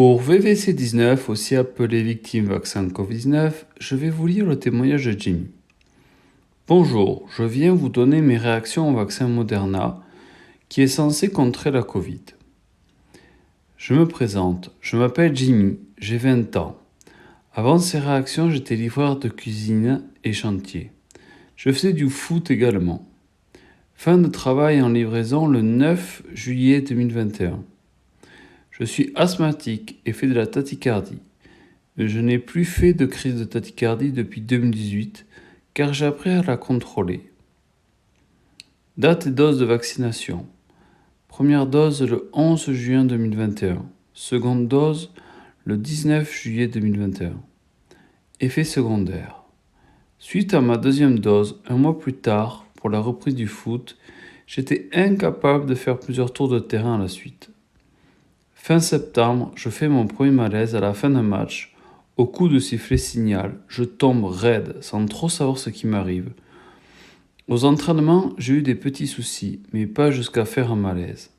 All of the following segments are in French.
Pour VVC19, aussi appelé victime vaccin Covid-19, je vais vous lire le témoignage de Jimmy. Bonjour, je viens vous donner mes réactions au vaccin Moderna, qui est censé contrer la Covid. Je me présente, je m'appelle Jimmy, j'ai 20 ans. Avant ces réactions, j'étais livreur de cuisine et chantier. Je faisais du foot également. Fin de travail en livraison le 9 juillet 2021. Je suis asthmatique et fais de la tachycardie. Mais je n'ai plus fait de crise de tachycardie depuis 2018 car j'ai appris à la contrôler. Date et dose de vaccination. Première dose le 11 juin 2021. Seconde dose le 19 juillet 2021. Effet secondaire. Suite à ma deuxième dose, un mois plus tard, pour la reprise du foot, j'étais incapable de faire plusieurs tours de terrain à la suite. Fin septembre, je fais mon premier malaise à la fin d'un match. Au coup de sifflet signal, je tombe raide sans trop savoir ce qui m'arrive. Aux entraînements, j'ai eu des petits soucis, mais pas jusqu'à faire un malaise.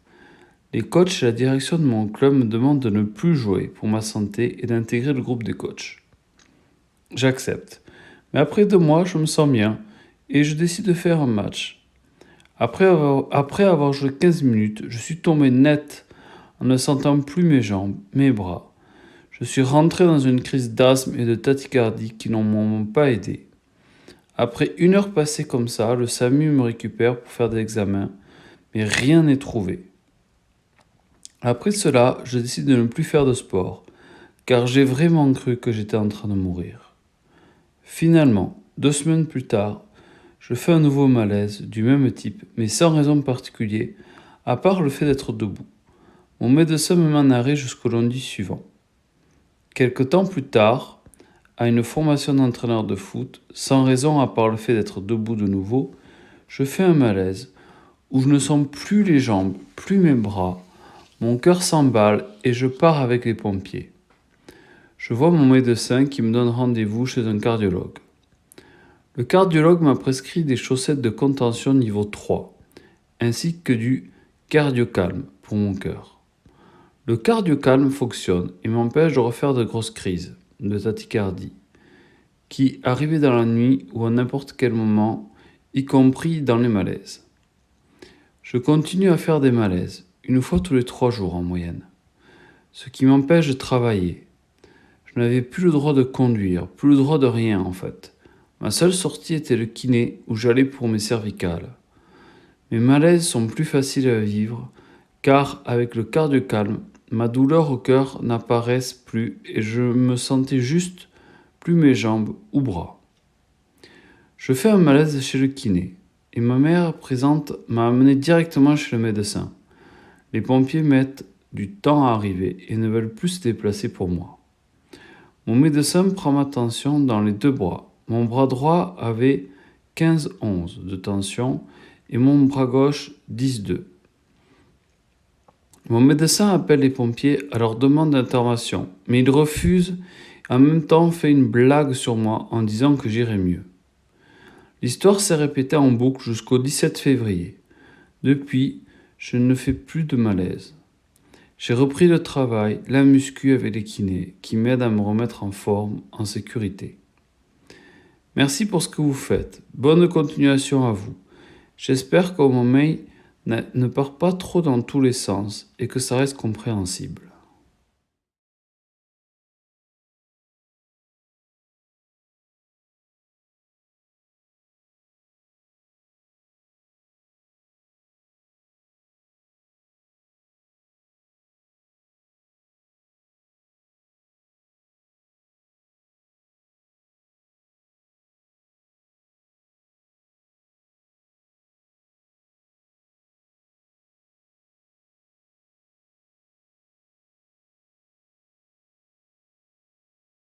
Les coachs et la direction de mon club me demandent de ne plus jouer pour ma santé et d'intégrer le groupe des coachs. J'accepte. Mais après 2 mois, je me sens bien et je décide de faire un match. Après avoir joué 15 minutes, je suis tombé net en ne sentant plus mes jambes, mes bras. Je suis rentré dans une crise d'asthme et de tachycardie qui n'en m'ont pas aidé. Après 1 heure passée comme ça, le SAMU me récupère pour faire des examens, mais rien n'est trouvé. Après cela, je décide de ne plus faire de sport, car j'ai vraiment cru que j'étais en train de mourir. Finalement, 2 semaines plus tard, je fais un nouveau malaise du même type, mais sans raison particulière, à part le fait d'être debout. Mon médecin me met en arrêt jusqu'au lundi suivant. Quelque temps plus tard, à une formation d'entraîneur de foot, sans raison à part le fait d'être debout de nouveau, je fais un malaise où je ne sens plus les jambes, plus mes bras, mon cœur s'emballe et je pars avec les pompiers. Je vois mon médecin qui me donne rendez-vous chez un cardiologue. Le cardiologue m'a prescrit des chaussettes de contention niveau 3, ainsi que du cardiocalme pour mon cœur. Le cardiocalme fonctionne et m'empêche de refaire de grosses crises de tachycardie, qui arrivaient dans la nuit ou à n'importe quel moment, y compris dans les malaises. Je continue à faire des malaises, 1 fois tous les 3 jours en moyenne, ce qui m'empêche de travailler. Je n'avais plus le droit de conduire, plus le droit de rien en fait. Ma seule sortie était le kiné où j'allais pour mes cervicales. Mes malaises sont plus faciles à vivre car avec le cardiocalme, ma douleur au cœur n'apparaît plus et je me sentais juste plus mes jambes ou bras. Je fais un malaise chez le kiné et ma mère présente m'a amené directement chez le médecin. Les pompiers mettent du temps à arriver et ne veulent plus se déplacer pour moi. Mon médecin prend ma tension dans les 2 bras. Mon bras droit avait 15-11 de tension et mon bras gauche 10-2. Mon médecin appelle les pompiers à leur demande d'intervention, mais ils refusent et en même temps fait une blague sur moi en disant que j'irai mieux. L'histoire s'est répétée en boucle jusqu'au 17 février. Depuis, je ne fais plus de malaise. J'ai repris le travail, la muscu avec les kinés, qui m'aident à me remettre en forme, en sécurité. Merci pour ce que vous faites. Bonne continuation à vous. J'espère que mon mail ne part pas trop dans tous les sens et que ça reste compréhensible.